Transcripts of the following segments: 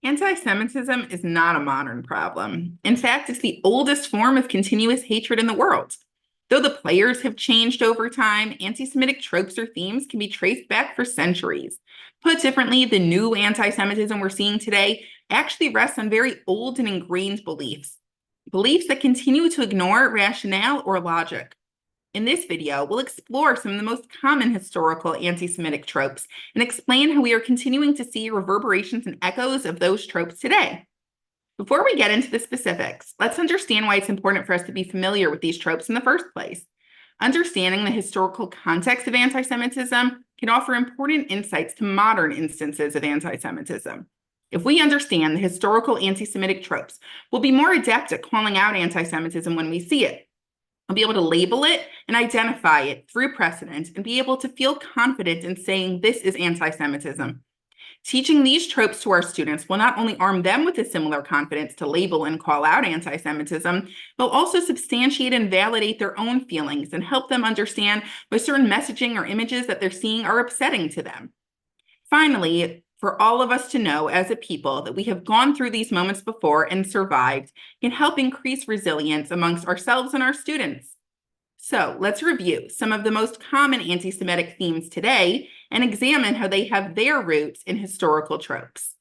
Anti-Semitism is not a modern problem. In fact, it's the oldest form of continuous hatred in the world. Though the players have changed over time, anti-Semitic tropes or themes can be traced back for centuries. Put differently, the new anti-Semitism we're seeing today actually rests on very old and ingrained beliefs, beliefs that continue to ignore rationale or logic. In this video, we'll explore some of the most common historical anti-Semitic tropes and explain how we are continuing to see reverberations and echoes of those tropes today. Before we get into the specifics, let's understand why it's important for us to be familiar with these tropes in the first place. Understanding the historical context of anti-Semitism can offer important insights to modern instances of anti-Semitism. If we understand the historical anti-Semitic tropes, we'll be more adept at calling out anti-Semitism when we see it. We'll be able to label it and identify it through precedent and be able to feel confident in saying this is anti-Semitism. Teaching these tropes to our students will not only arm them with a similar confidence to label and call out anti-Semitism, but also substantiate and validate their own feelings and help them understand why certain messaging or images that they're seeing are upsetting to them. Finally, for all of us to know as a people that we have gone through these moments before and survived can help increase resilience amongst ourselves and our students. So let's review some of the most common anti-Semitic themes today and examine how they have their roots in historical tropes.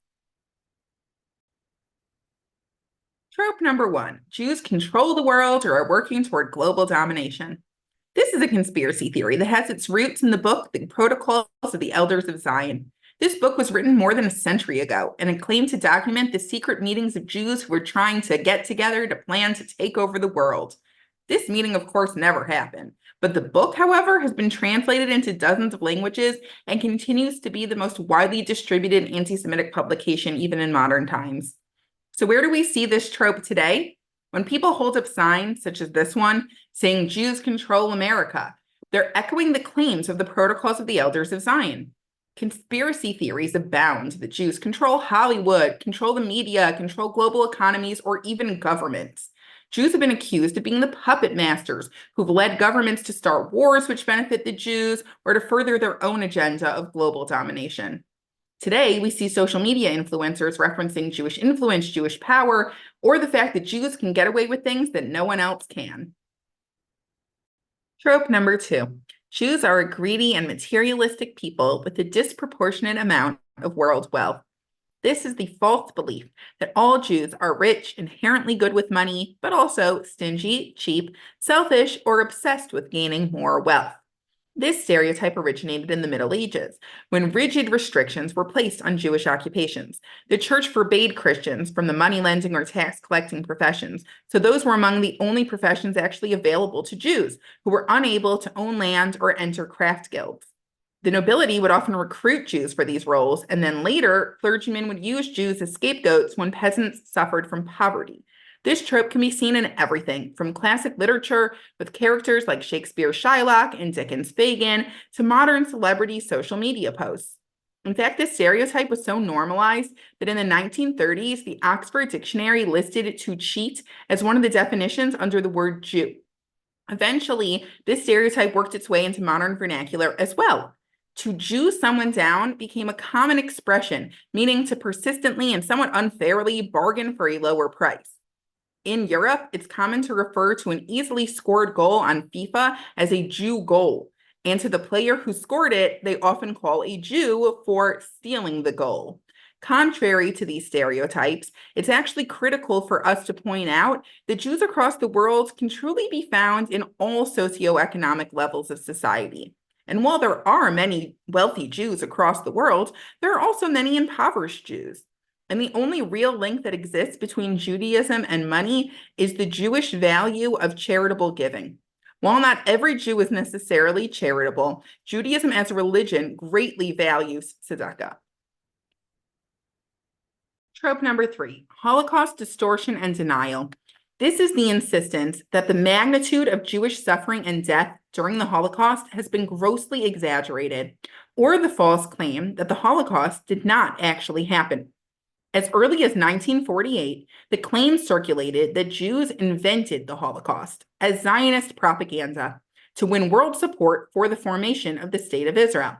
Trope number 1, Jews control the world or are working toward global domination. This is a conspiracy theory that has its roots in the book, The Protocols of the Elders of Zion. This book was written more than a century ago, and it claimed to document the secret meetings of Jews who were trying to get together to plan to take over the world. This meeting, of course, never happened, but the book, however, has been translated into dozens of languages and continues to be the most widely distributed anti-Semitic publication even in modern times. So where do we see this trope today? When people hold up signs, such as this one, saying Jews control America, they're echoing the claims of the Protocols of the Elders of Zion. Conspiracy theories abound that Jews control Hollywood, control the media, control global economies, or even governments. Jews have been accused of being the puppet masters who've led governments to start wars which benefit the Jews or to further their own agenda of global domination. Today, we see social media influencers referencing Jewish influence, Jewish power, or the fact that Jews can get away with things that no one else can. Trope number 2. Jews are a greedy and materialistic people with a disproportionate amount of world wealth. This is the false belief that all Jews are rich, inherently good with money, but also stingy, cheap, selfish, or obsessed with gaining more wealth. This stereotype originated in the Middle Ages, when rigid restrictions were placed on Jewish occupations. The church forbade Christians from the money-lending or tax-collecting professions, so those were among the only professions actually available to Jews, who were unable to own land or enter craft guilds. The nobility would often recruit Jews for these roles, and then later, clergymen would use Jews as scapegoats when peasants suffered from poverty. This trope can be seen in everything, from classic literature with characters like Shakespeare's Shylock and Dickens' Fagin, to modern celebrity social media posts. In fact, this stereotype was so normalized that in the 1930s, the Oxford Dictionary listed to cheat as one of the definitions under the word Jew. Eventually, this stereotype worked its way into modern vernacular as well. To Jew someone down became a common expression, meaning to persistently and somewhat unfairly bargain for a lower price. In Europe, it's common to refer to an easily scored goal on FIFA as a Jew goal, and to the player who scored it, they often call a Jew for stealing the goal. Contrary to these stereotypes, it's actually critical for us to point out that Jews across the world can truly be found in all socioeconomic levels of society. And while there are many wealthy Jews across the world, there are also many impoverished Jews. And the only real link that exists between Judaism and money is the Jewish value of charitable giving. While not every Jew is necessarily charitable, Judaism as a religion greatly values tzedakah. Trope number 3, Holocaust distortion and denial. This is the insistence that the magnitude of Jewish suffering and death during the Holocaust has been grossly exaggerated, or the false claim that the Holocaust did not actually happen. As early as 1948, the claim circulated that Jews invented the Holocaust as Zionist propaganda to win world support for the formation of the State of Israel.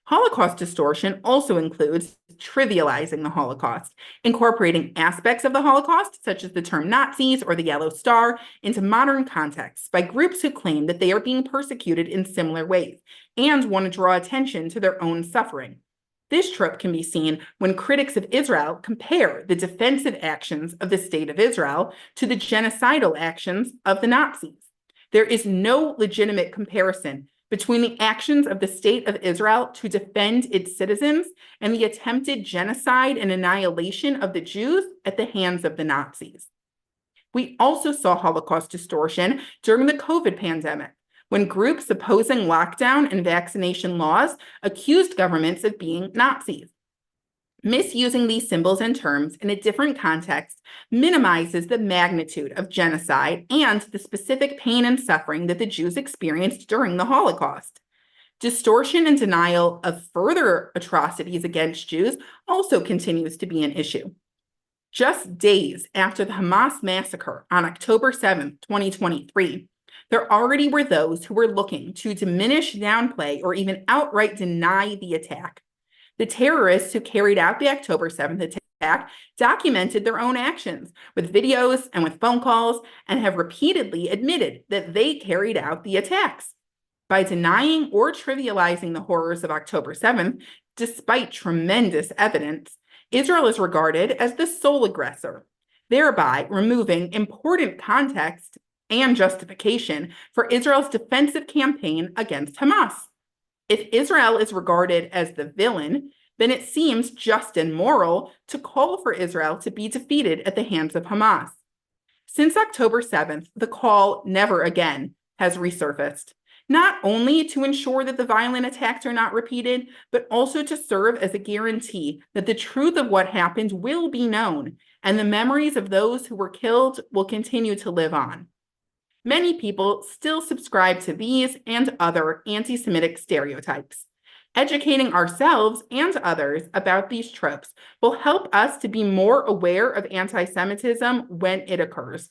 Holocaust distortion also includes trivializing the Holocaust, incorporating aspects of the Holocaust, such as the term Nazis or the Yellow Star, into modern contexts by groups who claim that they are being persecuted in similar ways and want to draw attention to their own suffering. This trope can be seen when critics of Israel compare the defensive actions of the State of Israel to the genocidal actions of the Nazis. There is no legitimate comparison between the actions of the State of Israel to defend its citizens and the attempted genocide and annihilation of the Jews at the hands of the Nazis. We also saw Holocaust distortion during the COVID pandemic, when groups opposing lockdown and vaccination laws accused governments of being Nazis. Misusing these symbols and terms in a different context minimizes the magnitude of genocide and the specific pain and suffering that the Jews experienced during the Holocaust. Distortion and denial of further atrocities against Jews also continues to be an issue. Just days after the Hamas massacre on October 7, 2023, there already were those who were looking to diminish, downplay, or even outright deny the attack. The terrorists who carried out the October 7th attack documented their own actions with videos and with phone calls and have repeatedly admitted that they carried out the attacks. By denying or trivializing the horrors of October 7th, despite tremendous evidence, Israel is regarded as the sole aggressor, thereby removing important context and justification for Israel's defensive campaign against Hamas. If Israel is regarded as the villain, then it seems just and moral to call for Israel to be defeated at the hands of Hamas. Since October 7th, the call "never again" has resurfaced, not only to ensure that the violent attacks are not repeated, but also to serve as a guarantee that the truth of what happened will be known and the memories of those who were killed will continue to live on. Many people still subscribe to these and other anti-Semitic stereotypes. Educating ourselves and others about these tropes will help us to be more aware of anti-Semitism when it occurs.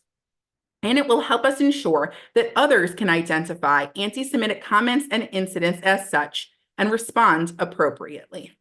And it will help us ensure that others can identify anti-Semitic comments and incidents as such and respond appropriately.